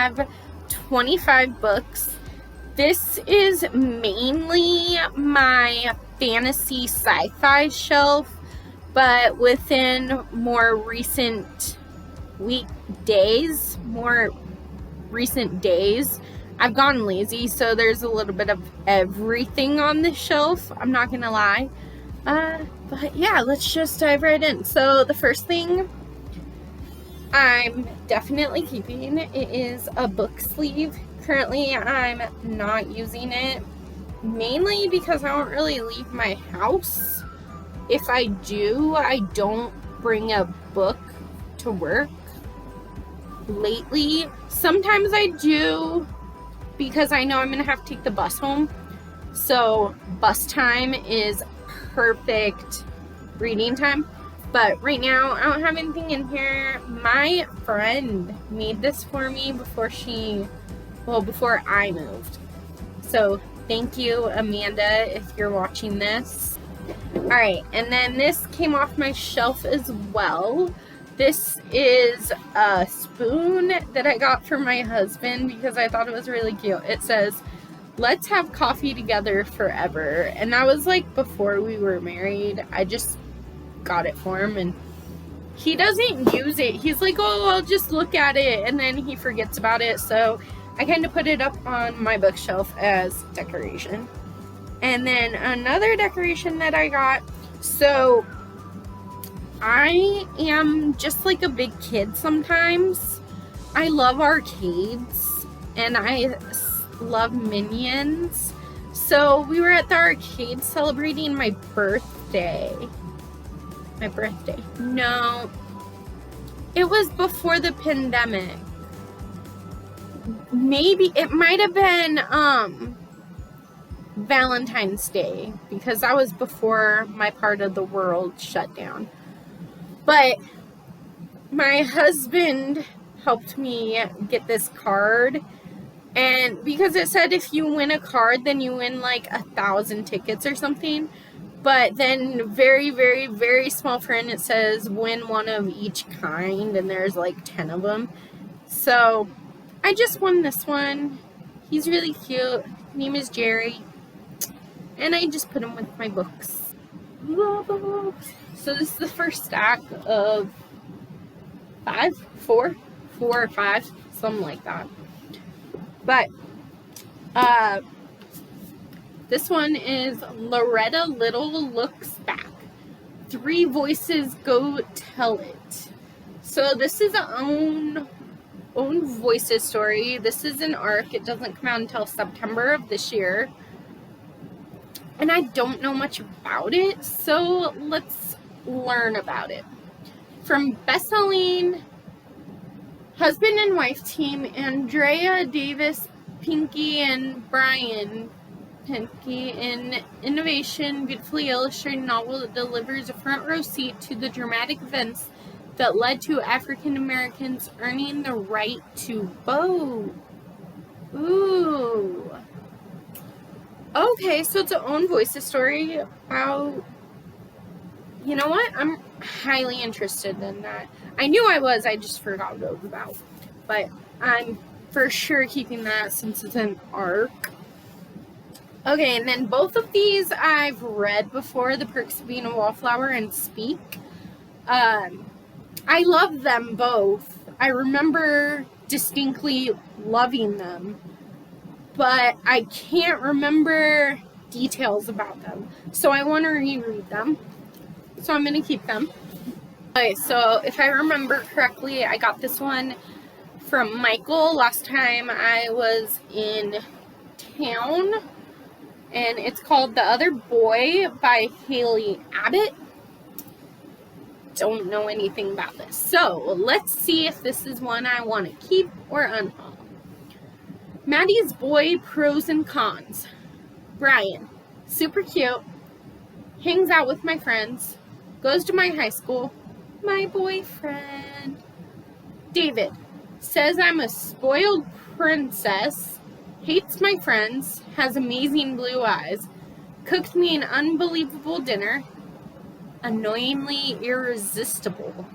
have 25 books. This is mainly my fantasy sci-fi shelf, but within more recent days, I've gone lazy, so there's a little bit of everything on this shelf, I'm not gonna lie. But yeah, let's just dive right in. So the first thing I'm definitely keeping, it is a book sleeve. Currently, I'm not using it, mainly because I don't really leave my house. If I do, I don't bring a book to work. Lately, sometimes I do, because I know I'm gonna have to take the bus home. So bus time is perfect reading time. But right now, I don't have anything in here. My friend made this for me before I moved. So thank you, Amanda, if you're watching this. Alright, and then this came off my shelf as well. This is a spoon that I got for my husband because I thought it was really cute. It says, "Let's have coffee together forever." And that was like before we were married. I just got it for him, and he doesn't use it. He's like, "Oh, I'll just look at it," and then he forgets about it. So I kind of put it up on my bookshelf as decoration. And then another decoration that I got, so I am just like a big kid sometimes. I love arcades and I love Minions. So we were at the arcade celebrating my birthday. No, it was before the pandemic. Maybe it might have been Valentine's Day, because that was before my part of the world shut down. But my husband helped me get this card, and because it said if you win a card, then you win like 1,000 tickets or something. But then very, very, very small print, it says win one of each kind, and there's like 10 of them. So I just won this one. He's really cute. His name is Jerry. And I just put him with my books. Love books. So this is the first stack of 4 or 5, something like that. But this one is Loretta Little Looks Back. 3 Voices Go Tell It. So this is an own voices story. This is an arc. It doesn't come out until September of this year. And I don't know much about it, so let's learn about it. From best-selling husband and wife team Andrea Davis Pinky and Brian Pinky, an innovation, beautifully illustrated novel that delivers a front row seat to the dramatic events that led to African Americans earning the right to vote. Ooh. Okay, so it's an own voices story about, you know what? I'm highly interested in that. I knew I was, I just forgot what it was about. But I'm for sure keeping that since it's an arc. Okay, and then both of these I've read before, The Perks of Being a Wallflower and Speak. I love them both. I remember distinctly loving them, but I can't remember details about them. So I want to reread them. So I'm going to keep them. Okay, so if I remember correctly, I got this one from Michael last time I was in town. And it's called The Other Boy by Haley Abbott. Don't know anything about this. So let's see if this is one I want to keep or unhaul. Maddie's Boy, Pros and Cons. Brian, super cute, hangs out with my friends, goes to my high school, my boyfriend. David, says I'm a spoiled princess, hates my friends, has amazing blue eyes, cooked me an unbelievable dinner, annoyingly irresistible.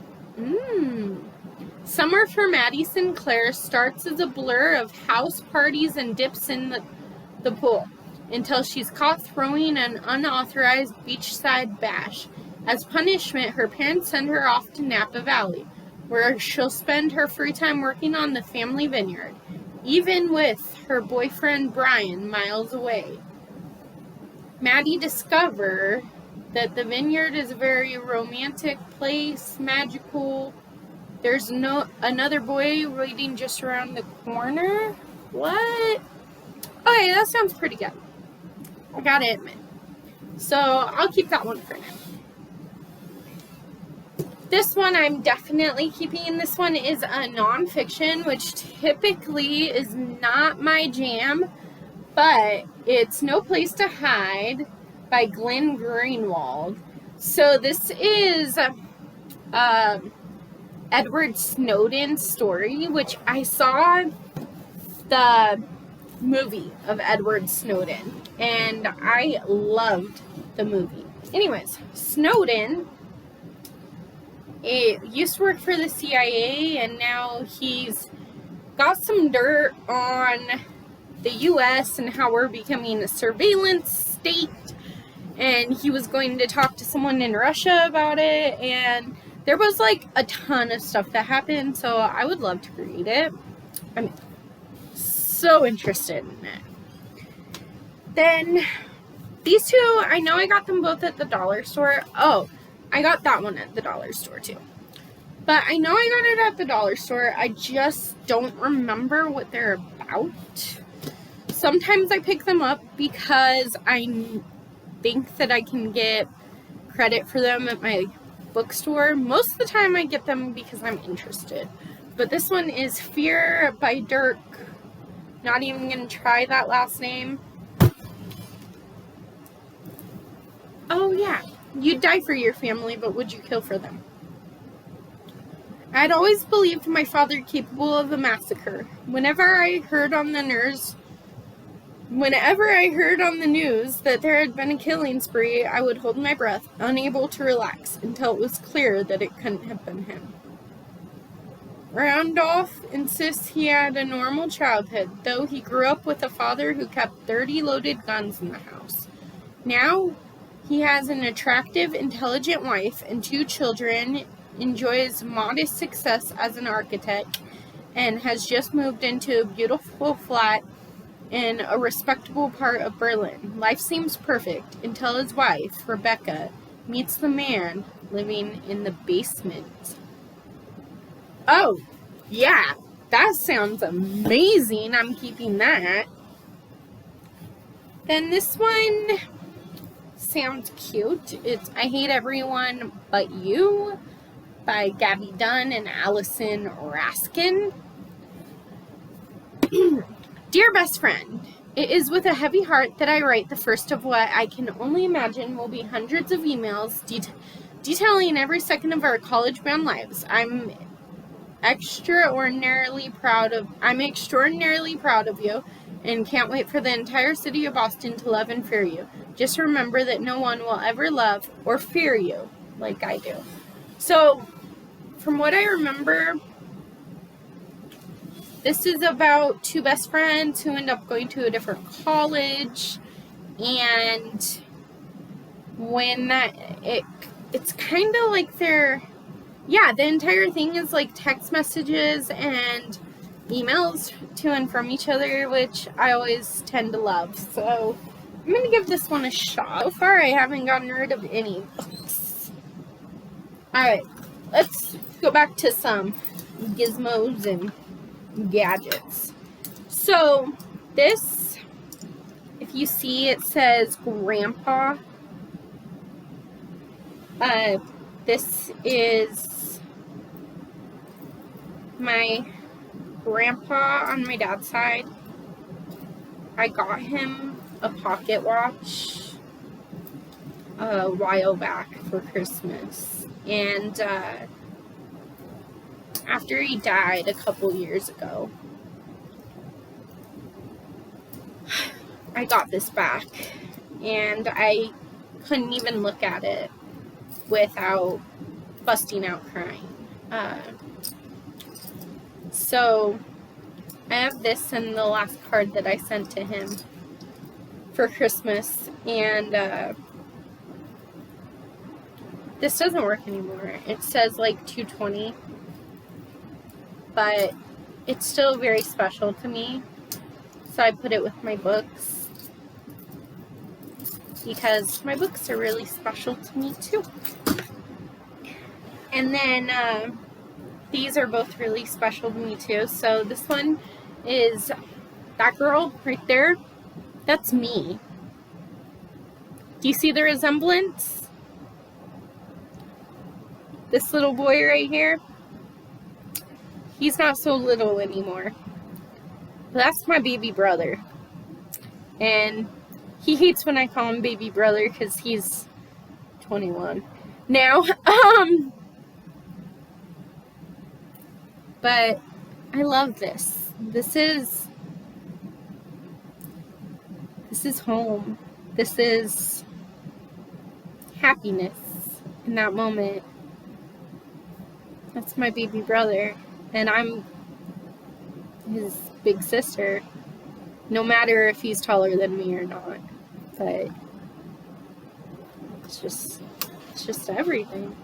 Summer for Maddie Sinclair starts as a blur of house parties and dips in the pool until she's caught throwing an unauthorized beachside bash. As punishment, her parents send her off to Napa Valley, where she'll spend her free time working on the family vineyard, even with her boyfriend Brian miles away. Maddie discovers that the vineyard is a very romantic place, magical. There's another boy waiting just around the corner. What? Okay, that sounds pretty good. I gotta admit. So I'll keep that one for now. This one I'm definitely keeping. This one is a nonfiction, which typically is not my jam, but it's No Place to Hide by Glenn Greenwald. So this is Edward Snowden's story, which I saw the movie of Edward Snowden, and I loved the movie. Anyways, Snowden used to work for the CIA, and now he's got some dirt on the U.S. and how we're becoming a surveillance state, and he was going to talk to someone in Russia about it, and there was like a ton of stuff that happened, so I would love to read it. I'm so interested in it. Then these two, I know I got them both at the dollar store. Oh, I got that one at the dollar store too. But I know I got it at the dollar store. I just don't remember what they're about. Sometimes I pick them up because I think that I can get credit for them at my bookstore. Most of the time I get them because I'm interested. But this one is Fear by Dirk. Not even going to try that last name. Oh yeah. You'd die for your family, but would you kill for them? I'd always believed my father capable of a massacre. Whenever I heard on the news that there had been a killing spree, I would hold my breath, unable to relax, until it was clear that it couldn't have been him. Randolph insists he had a normal childhood, though he grew up with a father who kept 30 loaded guns in the house. Now, he has an attractive, intelligent wife and 2 children, enjoys modest success as an architect, and has just moved into a beautiful flat in a respectable part of Berlin. Life seems perfect until his wife, Rebecca, meets the man living in the basement. Oh, yeah, that sounds amazing. I'm keeping that. Then this one sounds cute. It's I Hate Everyone But You by Gabby Dunn and Allison Raskin. Dear best friend, it is with a heavy heart that I write the first of what I can only imagine will be hundreds of emails detailing every second of our college-bound lives. I'm extraordinarily proud of you and can't wait for the entire city of Boston to love and fear you. Just remember that no one will ever love or fear you like I do. So, from what I remember, this is about 2 best friends who end up going to a different college, and when it's kind of like the entire thing is like text messages and emails to and from each other, which I always tend to love. So I'm going to give this one a shot. So far, I haven't gotten rid of any books. Alright, let's go back to some gizmos and gadgets. So this, if you see, it says Grandpa. This is my grandpa on my dad's side. I got him a pocket watch a while back for Christmas, and after he died a couple years ago, I got this back, and I couldn't even look at it without busting out crying. So I have this in the last card that I sent to him for Christmas, and this doesn't work anymore. It says like 220, but it's still very special to me. So I put it with my books because my books are really special to me too. And then these are both really special to me too. So this one is that girl right there. That's me. Do you see the resemblance? This little boy right here, he's not so little anymore. That's my baby brother. And he hates when I call him baby brother because he's 21 now. But I love this. This is home. This is happiness in that moment. That's my baby brother, and I'm his big sister, no matter if he's taller than me or not. But it's just everything.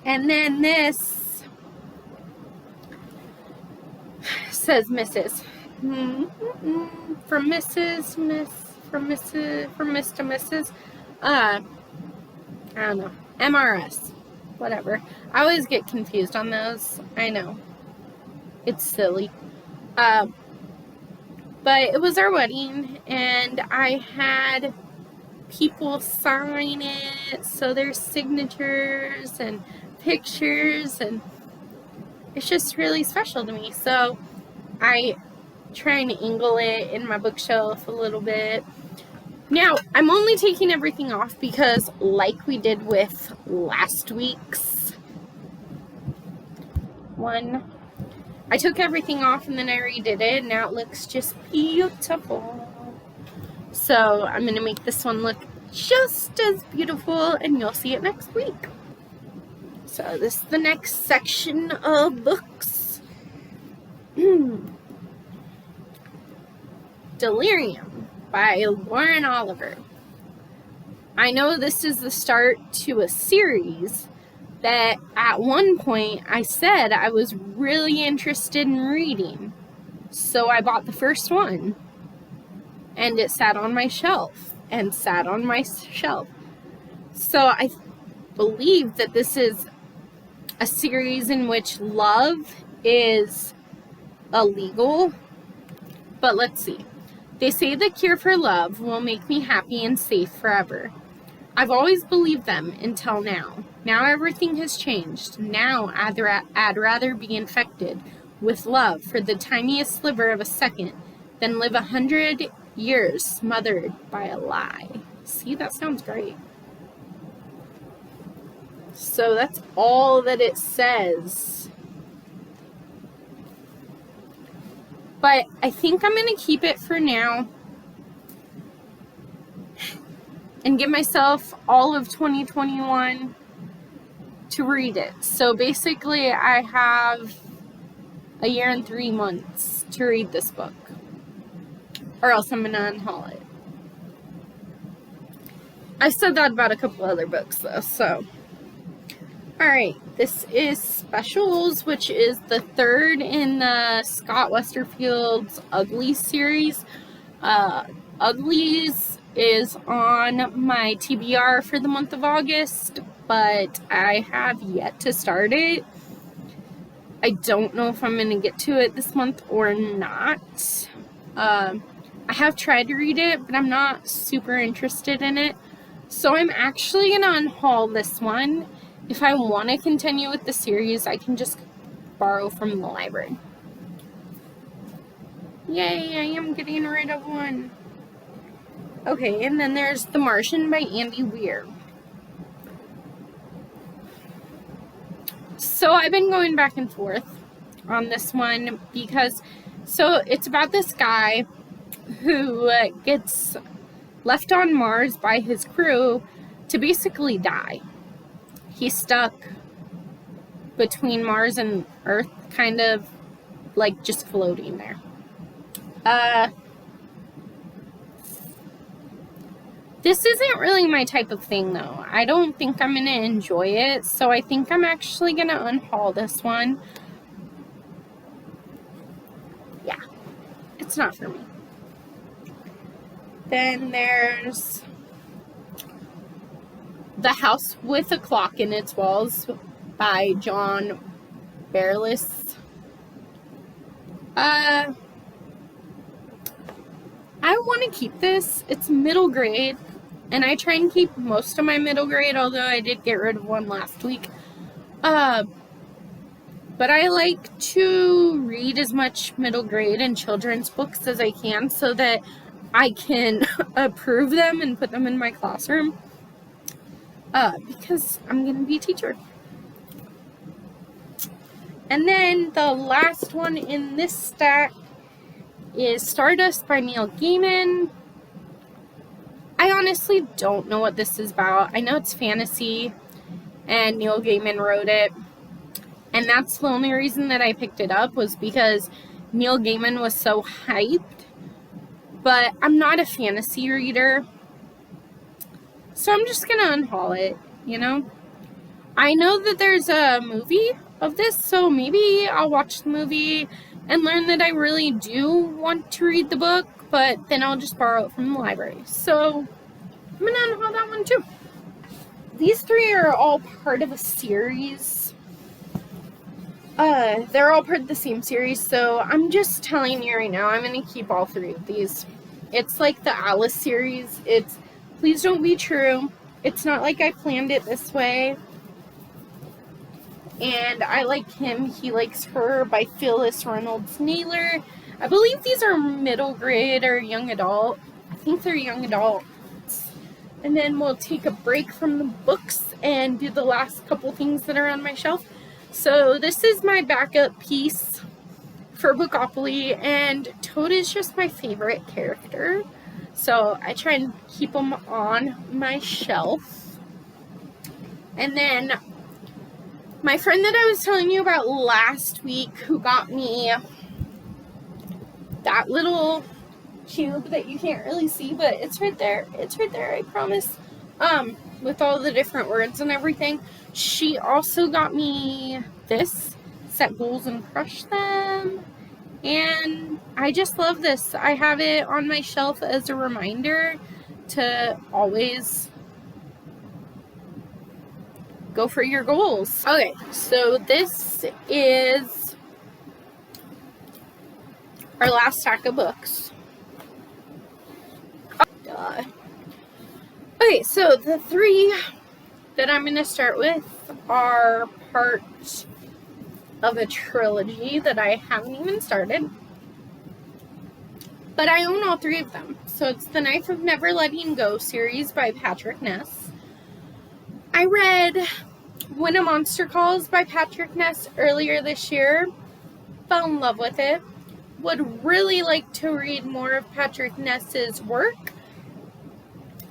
And then this says Mrs. From Mrs. Miss, from Mrs. from Miss to Mrs. I don't know. MRS. Whatever. I always get confused on those. I know. It's silly. But it was our wedding, and I had people sign it, so there's signatures and pictures, and it's just really special to me. So I try and angle it in my bookshelf a little bit. Now, I'm only taking everything off because, like we did with last week's one, I took everything off and then I redid it, and now it looks just beautiful. So I'm going to make this one look just as beautiful, and you'll see it next week. So this is the next section of books. Delirium by Lauren Oliver. I know this is the start to a series that at one point I said I was really interested in reading. So I bought the first one, and it sat on my shelf and sat on my shelf. So I believe that this is a series in which love is illegal. But let's see. They say the cure for love will make me happy and safe forever. I've always believed them until now. Now everything has changed. Now I'd rather be infected with love for the tiniest sliver of a second than live 100 years smothered by a lie. See, that sounds great. So that's all that it says. But I think I'm going to keep it for now and give myself all of 2021 to read it. So basically, I have a year and 3 months to read this book, or else I'm going to unhaul it. I've said that about a couple other books, though, so. Alright, this is Specials, which is the third in the Scott Westerfeld's Uglies series. Uglies is on my TBR for the month of August, but I have yet to start it. I don't know if I'm going to get to it this month or not. I have tried to read it, but I'm not super interested in it. So I'm actually going to unhaul this one. If I want to continue with the series, I can just borrow from the library. Yay, I am getting rid of one. Okay, and then there's The Martian by Andy Weir. So I've been going back and forth on this one because, so it's about this guy who gets left on Mars by his crew to basically die. He's stuck between Mars and Earth, kind of like just floating there. This isn't really my type of thing, though. I don't think I'm going to enjoy it, so I think I'm actually going to unhaul this one. Yeah, it's not for me. Then there's The House with a Clock in Its Walls by John Bearless. I want to keep this. It's middle grade, and I try and keep most of my middle grade, although I did get rid of one last week. But I like to read as much middle grade and children's books as I can so that I can approve them and put them in my classroom. Because I'm going to be a teacher. And then the last one in this stack is Stardust by Neil Gaiman. I honestly don't know what this is about. I know it's fantasy, and Neil Gaiman wrote it. And that's the only reason that I picked it up, was because Neil Gaiman was so hyped. But I'm not a fantasy reader, so I'm just gonna unhaul it, you know? I know that there's a movie of this, so maybe I'll watch the movie and learn that I really do want to read the book, but then I'll just borrow it from the library. So I'm gonna unhaul that one too. These three are all part of a series. They're all part of the same series, so I'm just telling you right now, I'm gonna keep all three of these. It's like the Alice series. It's Please Don't Be True. It's not like I planned it this way. And I like him, he likes her by Phyllis Reynolds Naylor. I believe these are middle grade or young adult. I think they're young adult. And then we'll take a break from the books and do the last couple things that are on my shelf. So this is my backup piece for Bookopoly, and Toad is just my favorite character. So I try and keep them on my shelf. And then my friend that I was telling you about last week, who got me that little cube that you can't really see, but it's right there. It's right there, I promise. With all the different words and everything. She also got me this, Set Goals and Crush Them. And I just love this. I have it on my shelf as a reminder to always go for your goals. Okay, so this is our last stack of books. Duh. Okay, so the three that I'm going to start with are part of a trilogy that I haven't even started. But I own all three of them. So it's the Knife of Never Letting Go series by Patrick Ness. I read When a Monster Calls by Patrick Ness earlier this year. Fell in love with it. Would really like to read more of Patrick Ness's work.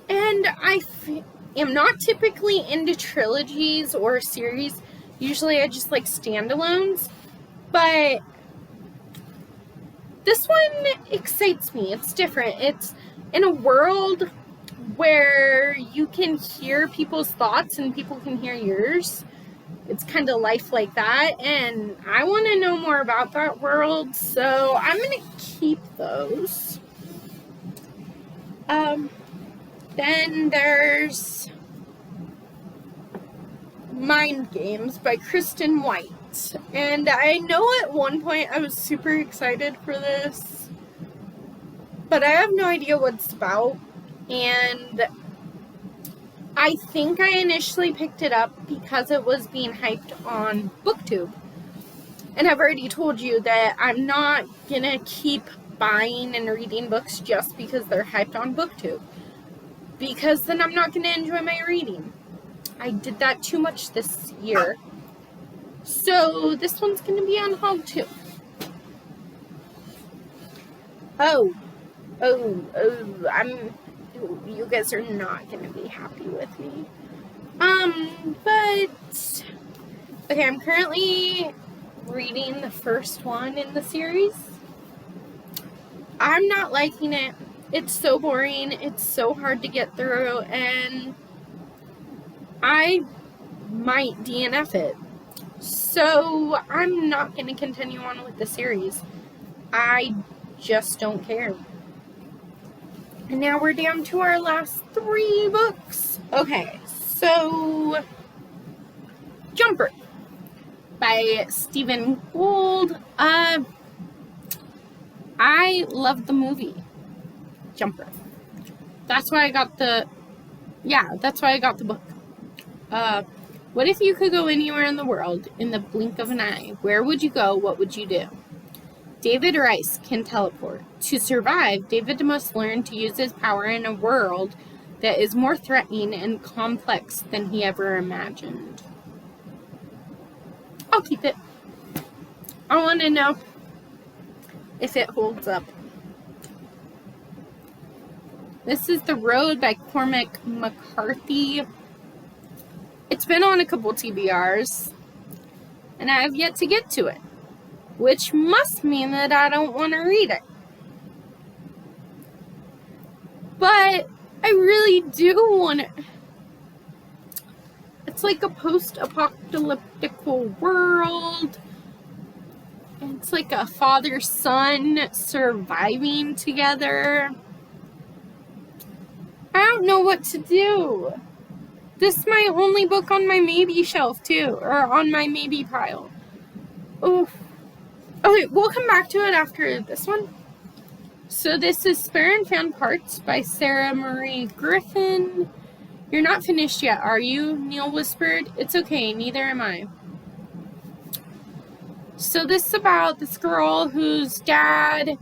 And I am not typically into trilogies or series. Usually I just like standalones. But this one excites me. It's different. It's in a world where you can hear people's thoughts and people can hear yours. It's kind of life like that. And I want to know more about that world. So I'm going to keep those. Then there's Mind Games by Kristen White. And I know at one point I was super excited for this, but I have no idea what it's about. And I think I initially picked it up because it was being hyped on BookTube. And I've already told you that I'm not gonna keep buying and reading books just because they're hyped on BookTube, because then I'm not gonna enjoy my reading. I did that too much this year. So this one's going to be on hold too. You guys are not going to be happy with me. But Okay, I'm currently reading the first one in the series. I'm not liking it. It's so boring. It's so hard to get through, and I might DNF it. So I'm not going to continue on with the series. I just don't care. And now we're down to our last 3 books. Okay, so Jumper by Stephen Gould. I love the movie Jumper. That's why I got the book. What if you could go anywhere in the world in the blink of an eye? Where would you go? What would you do? David Rice can teleport. To survive, David must learn to use his power in a world that is more threatening and complex than he ever imagined. I'll keep it. I want to know if it holds up. This is The Road by Cormac McCarthy. It's been on a couple TBRs, and I have yet to get to it, which must mean that I don't want to read it. But I really do want it. It's like a post-apocalyptic world. It's like a father-son surviving together. I don't know what to do. This is my only book on my maybe shelf, too. Or on my maybe pile. Oof. Okay, we'll come back to it after this one. So this is Spare and Found Parts by Sarah Marie Griffin. You're not finished yet, are you? Neil whispered. It's okay, neither am I. So this is about this girl whose dad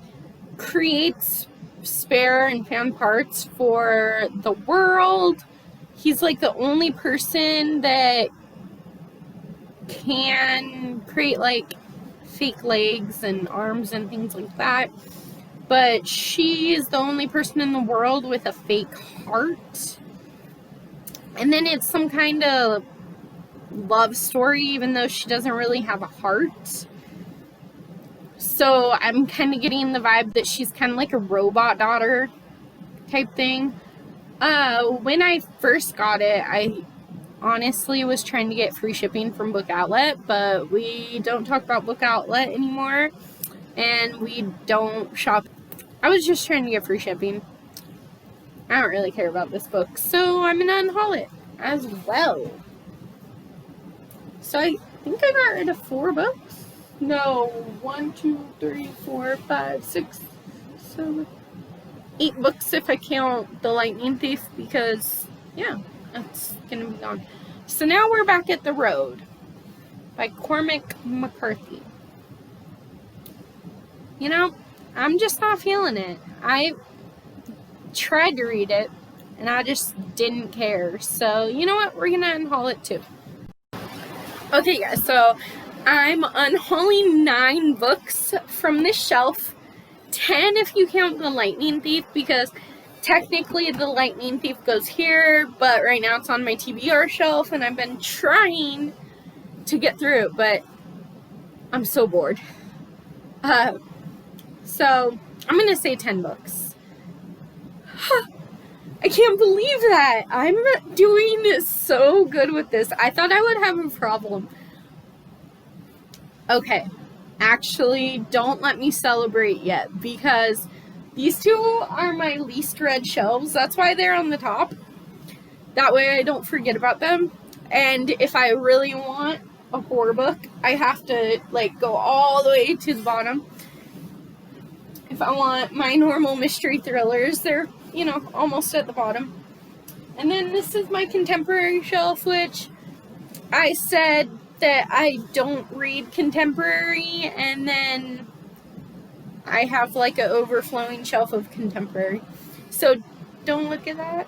creates spare and found parts for the world. He's like the only person that can create like fake legs and arms and things like that. But she's the only person in the world with a fake heart. And then it's some kind of love story, even though she doesn't really have a heart. So I'm kind of getting the vibe that she's kind of like a robot daughter type thing. When I first got it, I honestly was trying to get free shipping from Book Outlet, but we don't talk about Book Outlet anymore, and we don't shop. I was just trying to get free shipping. I don't really care about this book, so I'm going to unhaul it as well. So I think I got rid of 4 books. No, 1, 2, 3, 4, 5, 6, 7, 8 books if I count The Lightning Thief, because, yeah, that's going to be gone. So now we're back at The Road by Cormac McCarthy. You know, I'm just not feeling it. I tried to read it, and I just didn't care. So, you know what? We're going to unhaul it too. Okay, guys, so I'm unhauling 9 books from this shelf. 10 if you count The Lightning Thief, because technically The Lightning Thief goes here, but right now it's on my TBR shelf, and I've been trying to get through it, but I'm so bored. So I'm going to say 10 books. I can't believe that. I'm doing so good with this. I thought I would have a problem. Okay. Actually, don't let me celebrate yet, because these 2 are my least read shelves. That's why they're on the top. That way I don't forget about them. And if I really want a horror book, I have to like go all the way to the bottom. If I want my normal mystery thrillers, they're, you know, almost at the bottom. And then this is my contemporary shelf, which I said that I don't read contemporary, and then I have like an overflowing shelf of contemporary. So don't look at that.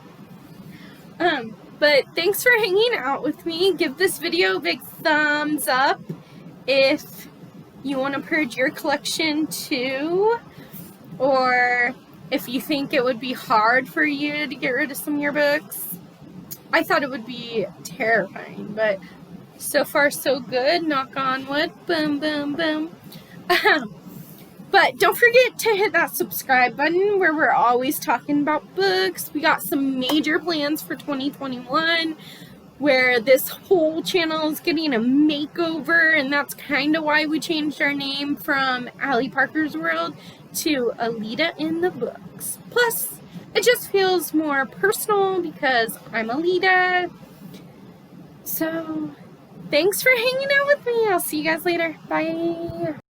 But thanks for hanging out with me. Give this video a big thumbs up if you want to purge your collection too, or if you think it would be hard for you to get rid of some of your books. I thought it would be terrifying, but So far, so good. Knock on wood. Boom, boom, boom. But don't forget to hit that subscribe button where we're always talking about books. We got some major plans for 2021 where this whole channel is getting a makeover, and that's kind of why we changed our name from Allie Parker's World to Alida in the Books. Plus, it just feels more personal because I'm Alida. So, thanks for hanging out with me. I'll see you guys later. Bye.